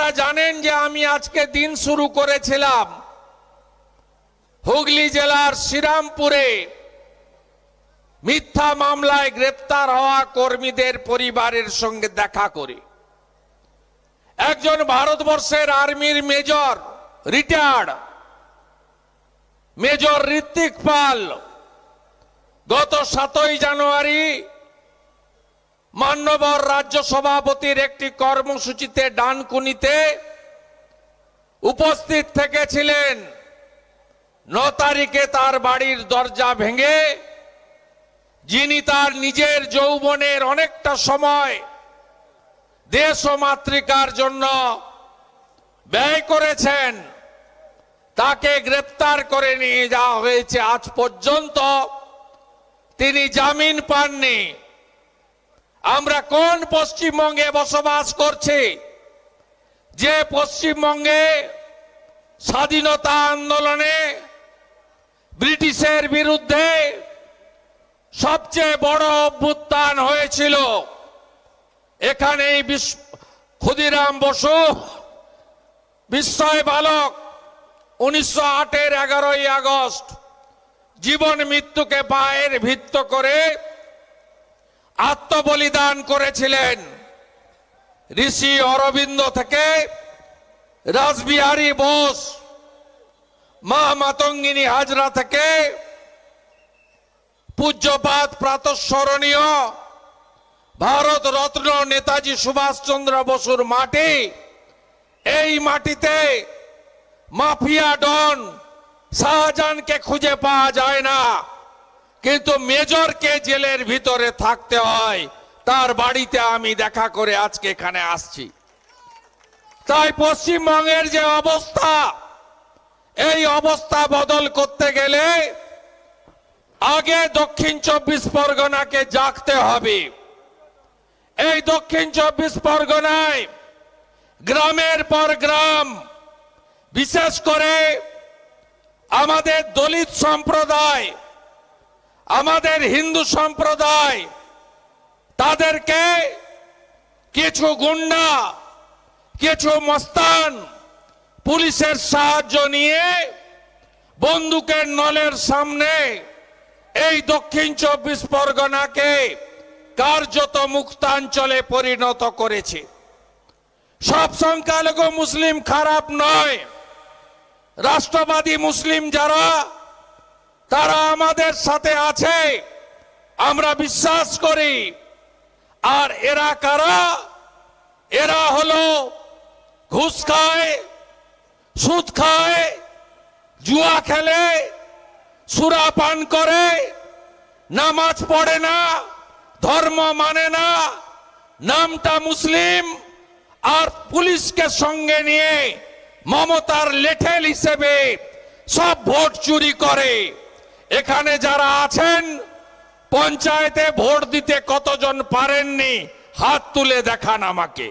আপনারা জানেন যে আমি আজকে দিন শুরু করেছিলাম হুগলি জেলার শ্রীরামপুরে মিথ্যা মামলায় গ্রেপ্তার হওয়া কর্মীদের পরিবারের সঙ্গে দেখা করে। একজন ভারতবর্ষের আর্মির মেজর, রিটায়ার্ড মেজর ঋত্বিক পাল গত 7ই জানুয়ারি মান্যবর রাজ্য সভাপতির একটি কর্মসূচিতে ডানকুনিতে উপস্থিত থেকেছিলেন। 9 তারিখে তার বাড়ির দরজা ভেঙে, যিনি তার নিজের যৌবনের অনেকটা সময় দেশ ও মাতৃকার জন্য ব্যয় করেছেন, তাকে গ্রেপ্তার করে নিয়ে যাওয়া হয়েছে। আজ পর্যন্ত তিনি জামিন পাননি। আমরা কোন পশ্চিমবঙ্গে বসবাস করছি, যে পশ্চিমবঙ্গে স্বাধীনতা আন্দোলনে ব্রিটিশের বিরুদ্ধে সবচেয়ে বড় অভ্যুত্থান হয়েছিল। এখানেই ক্ষুদিরাম বসু বিস্ময় বালক 1908-এর 11ই আগস্ট জীবন মৃত্যুকে পায়ের ভিত্ত করে আত্মবলিদান করেছিলেন। ঋষি অরবিন্দ থেকে রাসবিহারী বোস, মা মাতঙ্গিনী হাজরা থেকে পূজ্যপাত প্রাতঃস্মরণীয় ভারত রত্ন নেতাজি সুভাষচন্দ্র বসুর মাটি, এই মাটিতে মাফিয়া ডন শাহজাহানকে খুঁজে পাওয়া যায় না, কিন্তু মেজরকে জেলের ভিতরে থাকতে হয়। তার বাড়িতে আমি দেখা করে আজকে এখানে আসছি। তাই পশ্চিমবঙ্গের যে অবস্থা, এই অবস্থা বদল করতে গেলে আগে দক্ষিণ 24 পরগনাকে জাগতে হবে। এই দক্ষিণ 24 পরগনায় গ্রামের পর গ্রাম, বিশেষ করে আমাদের দলিত সম্প্রদায়, আমাদের হিন্দু সম্প্রদায়, তাদেরকে কিছু গুন্ডা, কিছু মস্তান পুলিশের সাহায্য নিয়ে বন্দুকের নলের সামনে এই দক্ষিণ 24 পরগনাকে কার্যত মুক্তাঞ্চলে পরিণত করেছে। সব সংখ্যালঘু মুসলিম খারাপ নয়, রাষ্ট্রবাদী মুসলিম যারা, তারা আমাদের সাথে আছে, আমরা বিশ্বাস করি। আর এরা কারা? এরা হলো ঘুষ খায়, সুদ খায়, জুয়া খেলে, সুরা পান করে, নামাজ পড়ে না, ধর্ম মানে না, নামটা মুসলিম, আর পুলিশকে সঙ্গে নিয়ে মমতার লেঠেল হিসেবে সব ভোট চুরি করে। এখানে যারা আছেন, পঞ্চায়েতে ভোট দিতে কতজন পারেননি হাত তুলে দেখান আমাকে।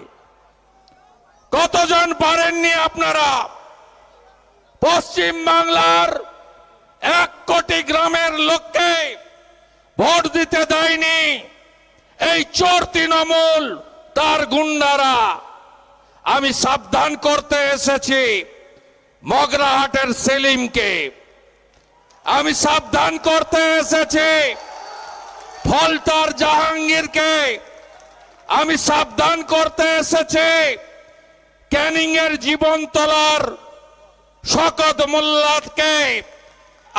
কতজন পারেননি আপনারা? পশ্চিম বাংলার 1 কোটি গ্রামের লোককে ভোট দিতে দেয়নি এই চোর তৃণমূল, তার গুন্ডারা। আমি সাবধান করতে এসেছি মগরাহাটের সেলিমকে, আমি সাবধান করতে এসেছি ফলতার জাহাঙ্গীরকে, আমি সাবধান করতে এসেছি ক্যানিং এর জীবনতলার শকত মোল্লাদকে,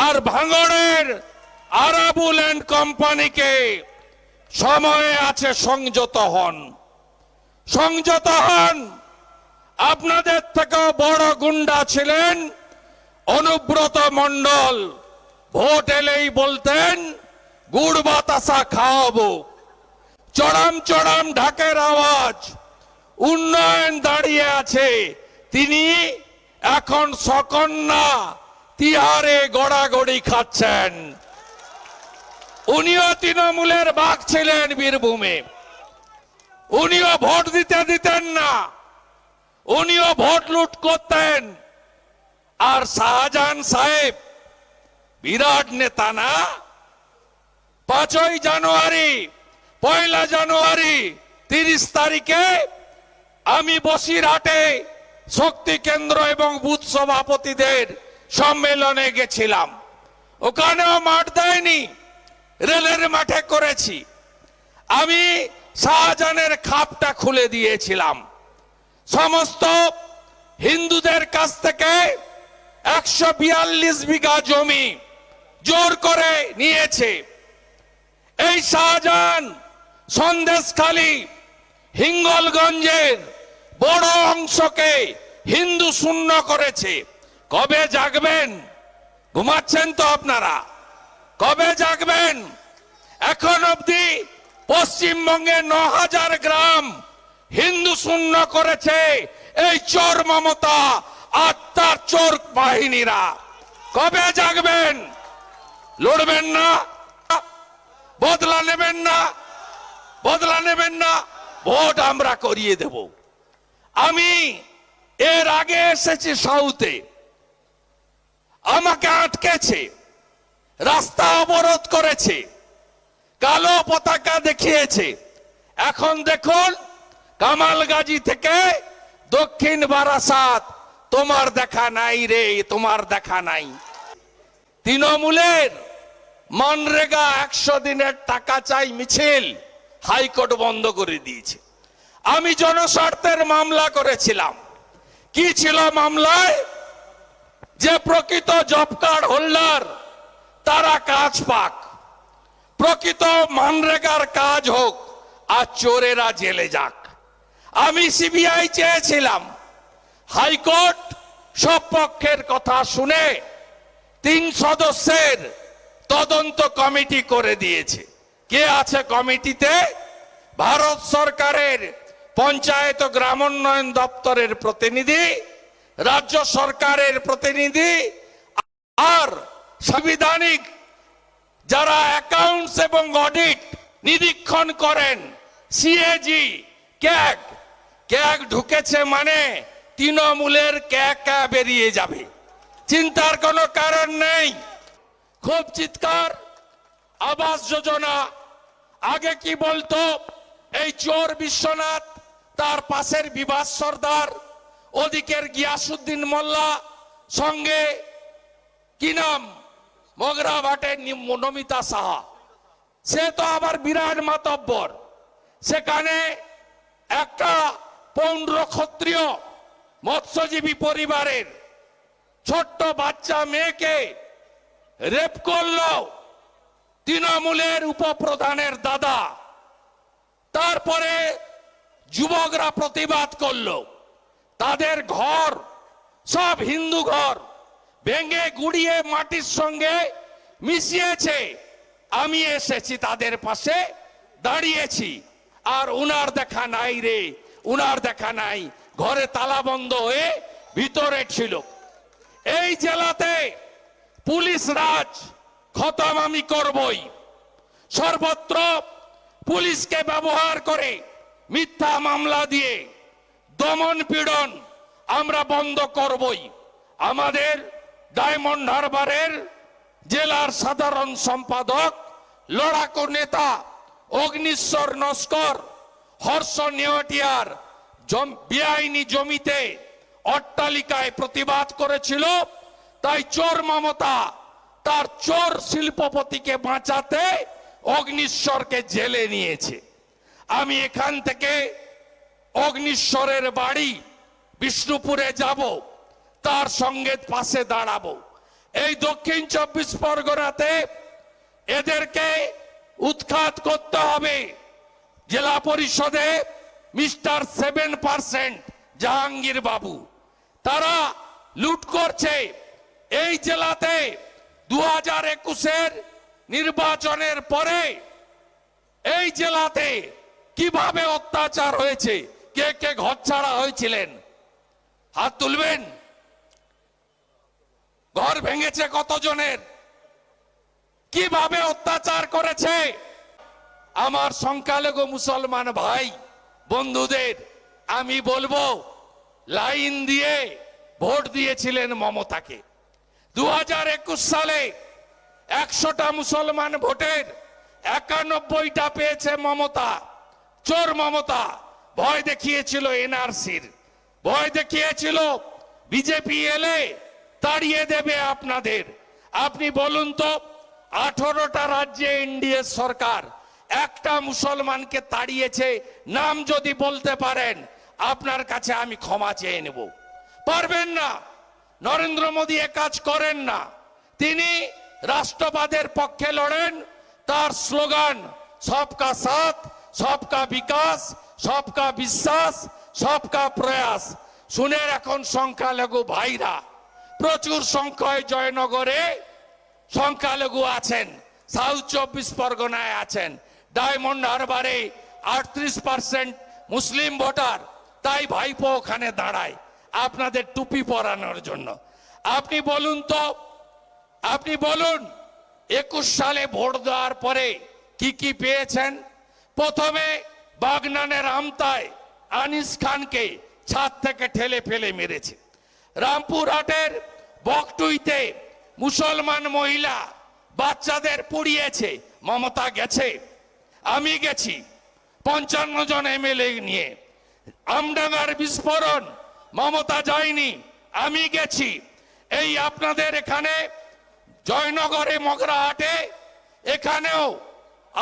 আর ভাঙড়ের আরাবুল এন্ড কোম্পানিকে। সময় আছে, সংযত হন, সংযত হন। আপনাদের থেকেও বড় গুন্ডা ছিলেন অনুব্রত মণ্ডল। ভোট এলেই বলতেন গুড় বাতাসা খাওয়াবো, চড়াম চড়াম ঢাকের আওয়াজ, উন্নয়ন দাঁড়িয়ে আছে। তিনি এখন সকন্যা তিহারে গড়াগড়ি খাচ্ছেন। উনিও তৃণমূলের বাঘ ছিলেন বীরভূমে, উনিও ভোট দিতে দিতেন না, উনিও ভোট লুট করতেন। আর শাহজাহান সাহেব বিরাট নেতা না? 5ই জানুয়ারি, 1 জানুয়ারি, 30 তারিখে আমি বসিরহাটে শক্তি কেন্দ্র এবং বুথ সভাপতিদের সম্মেলনে গেছিলাম। ওখানেও মাঠ দেয়নি, রেলের মাঠে করেছি। আমি শাহজাহানের খাপটা খুলে দিয়েছিলাম। সমস্ত হিন্দুদের কাছ থেকে 142 বিঘা জমি জোর করে নিয়েছে। এই শাহজাহান সন্দেশখালী হিঙ্গলগঞ্জের বড় অংশকে হিন্দু শূন্য করেছে। কবে জাগবেন? ঘুমাচ্ছেন তো আপনারা? কবে জাগবেন? এখন অবধি পশ্চিমবঙ্গে 9000 গ্রাম হিন্দু শূন্য করেছে এই চোর মমতা আর তার চোর বাহিনীরা। কবে জাগবেন? লড়বেন না? বদলা নেবেন না? বদলা নেবেন না? ভোট আমরা করিয়ে দেব। আমি এর আগে এসেছি সাউথে, আমাকে আটকেছে, রাস্তা অবরোধ করেছে, কালো পতাকা দেখিয়েছে। এখন দেখুন কামালগাজী থেকে দক্ষিণ বারাসাত, তোমার দেখা নাই রে, তোমার দেখা নাই। তৃণমূলের মনরেগা 100 দিনের টাকা চাই মিছিল হাইকোর্ট বন্ধ করে দিয়েছে। আমি জনস্বার্থের মামলা করেছিলাম। কি ছিল মামলায়? যে প্রকৃত জব কার্ড হোল্ডার তারা কাজ পাক, প্রকৃত মনরেগার কাজ হোক, আর চোরেরা জেলে যাক। আমি সিবিআই চেয়েছিলাম। হাইকোর্ট সব পক্ষের কথা শুনে 3 সদস্যের তদন্ত কমিটি করে দিয়েছে। কে আছে কমিটিতে? ভারত সরকারের পঞ্চায়েত ও গ্রামোন্নয়ন দপ্তরের প্রতিনিধি, রাজ্য সরকারের প্রতিনিধি, আর সাংবিধানিক যারা অ্যাকাউন্টস এবং অডিট নিরীক্ষণ করেন, সিএজি, ক্যাগ। ক্যাগ ঢুকেছে মানে তৃণমূলের ক্যাগ বেরিয়ে যাবে, চিন্তার কোনো কারণ নেই। খুব চিৎকার। আবাস যোজনা আগে কি বলতো? এই চোর বিশ্বনাথ, তার পাশের বিভাস সর্দার, ওদিকের গিয়াসুদ্দিন মোল্লা, সঙ্গে কি নাম, মগরাঘাটের নমিতা সাহা, সে তো আবার বিরাট মাতব্বর। সেখানে একটা পৌণ্ড ক্ষত্রিয় মৎস্যজীবী পরিবারের ছোট্ট বাচ্চা মেয়েকে রেপ করলো তৃণমূলের উপপ্রধানের দাদা। তারপরে যুবকরা প্রতিবাদ করলো, তাদের ঘর সব হিন্দু ঘর ভেঙে গুড়িয়ে মাটির সঙ্গে মিশিয়েছে। আমি এসেছি তাদের পাশে দাঁড়িয়েছি, আর উনার দেখা নাই রে, উনার দেখা নাই। ঘরে তালা বন্ধ হয়ে ভিতরে ছিল। এই জেলাতে পুলিশ রাজ খতম আমি করবই। সর্বত্র পুলিশকে ব্যবহার করে মিথ্যা মামলা দিয়ে দমন পীড়ন আমরা বন্ধ করবই। আমাদের ডায়মন্ড হারবারের জেলার সাধারণ সম্পাদক, লড়াকু নেতা অগ্নিশ্বর নস্কর হর্ষ নেওয়াটিয়ার বেআইনি জমিতে অট্টালিকায় প্রতিবাদ করেছিল। তাই চোর মমতা তার চোর শিল্পপতিকে বাঁচাতে অগ্নিশ্বরকে জেলে নিয়েছে। আমি এখান থেকে অগ্নিশ্বরের বাড়ি বিষ্ণুপুরে যাব, তার সঙ্গে পাশে দাঁড়াবো। এই দক্ষিণ 24 পরগনাতে এদেরকে উৎখাত করতে হবে। জেলা পরিষদে মিস্টার 7% জাহাঙ্গীর বাবু, তারা লুট করছে। এই জেলাতে 2021-এর নির্বাচনের পরে এই জেলাতে কিভাবে অত্যাচার হয়েছে, কে কে ঘর ছাড়া হয়েছিলেন হাত তুলবেন? ঘর ভেঙেছে কতজনের? কিভাবে অত্যাচার করেছে? আমার সংখ্যালঘু মুসলমান ভাই বন্ধুদের আমি বলবো, লাইন দিয়ে ভোট দিয়েছিলেন মমতাকে। 2021 সালে 100টা মুসলমান ভোটের 91টা পেয়েছে মমতা। চোর মমতা ভয় দেখিয়েছিল এনআরসির। ভয় দেখিয়েছিল বিজেপি এলে তাড়িয়ে দেবে আপনাদের। আপনি বলুন তো, 18টা রাজ্যে এনডিএ সরকার একটা মুসলমানকে তাড়িয়েছে, নাম যদি বলতে পারেন আপনার কাছে আমি ক্ষমা চেয়ে নেব। পারবেন না। নরেন্দ্র মোদী এ কাজ করেন না। তিনি রাষ্ট্রবাদের পক্ষে লড়েন। তার স্লোগান সবকা সাথ, সবকা বিকাশ, সবকা বিশ্বাস, সবকা প্রয়াস। শুনে এখন সংখ্যালঘু ভাইরা প্রচুর সংখ্যায় জয়নগরে সংখ্যালঘু আছেন, সাউথ 24 পরগনায় আছেন, ডায়মন্ড হারবারে 38% মুসলিম ভোটার। তাই ভাইপো ওখানে দাঁড়ায় আপনাদের টুপি পরানোর জন্য। আপনি বলুন তো, আপনি বলুন 21 সালে ভোট দেওয়ার পরে কি কি পেয়েছেন? প্রথমে বাগনানের আমতায় আনিস খানকে ছাদ থেকে ঠেলে ফেলে মেরেছে। রামপুরহাটের বকটুইতে মুসলমান মহিলা বাচ্চাদের পুড়িয়েছে। মমতা গেছে, আমি গেছি 55 জন এমএলএ নিয়ে। আমডাঙ্গার বিস্ফোরণ, মমতা যায়নি, আমি গেছি। এই আপনাদের এখানে জয়নগরে মগরাহাটে এখানেও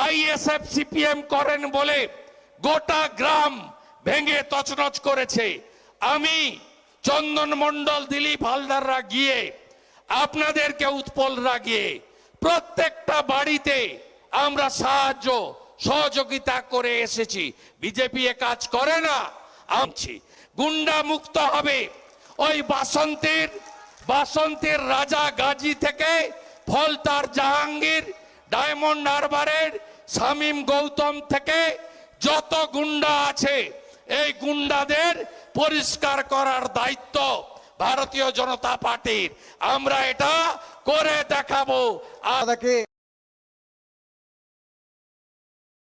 আইএসএফ সিপিএম করেন বলে গোটা গ্রাম ভেঙে তছনছ করেছে। আমি, চন্দন মণ্ডল, দিলীপ হালদাররা গিয়ে আপনাদেরকে উৎপলরা গিয়ে প্রত্যেকটা বাড়িতে আমরা সাহায্য সহযোগিতা করে এসেছি। বিজেপি এ কাজ করে না। আমছি গুন্ডা মুক্ত হবে। ওই বাসন্তীর রাজা গাজী থেকে ফলতার জাহাঙ্গীর, ডায়মন্ড হারবারের শামীম গৌতম থেকে যত গুন্ডা আছে, এই গুন্ডাদের পরিষ্কার করার দায়িত্ব ভারতীয় জনতা পার্টির। আমরা এটা করে দেখাবো।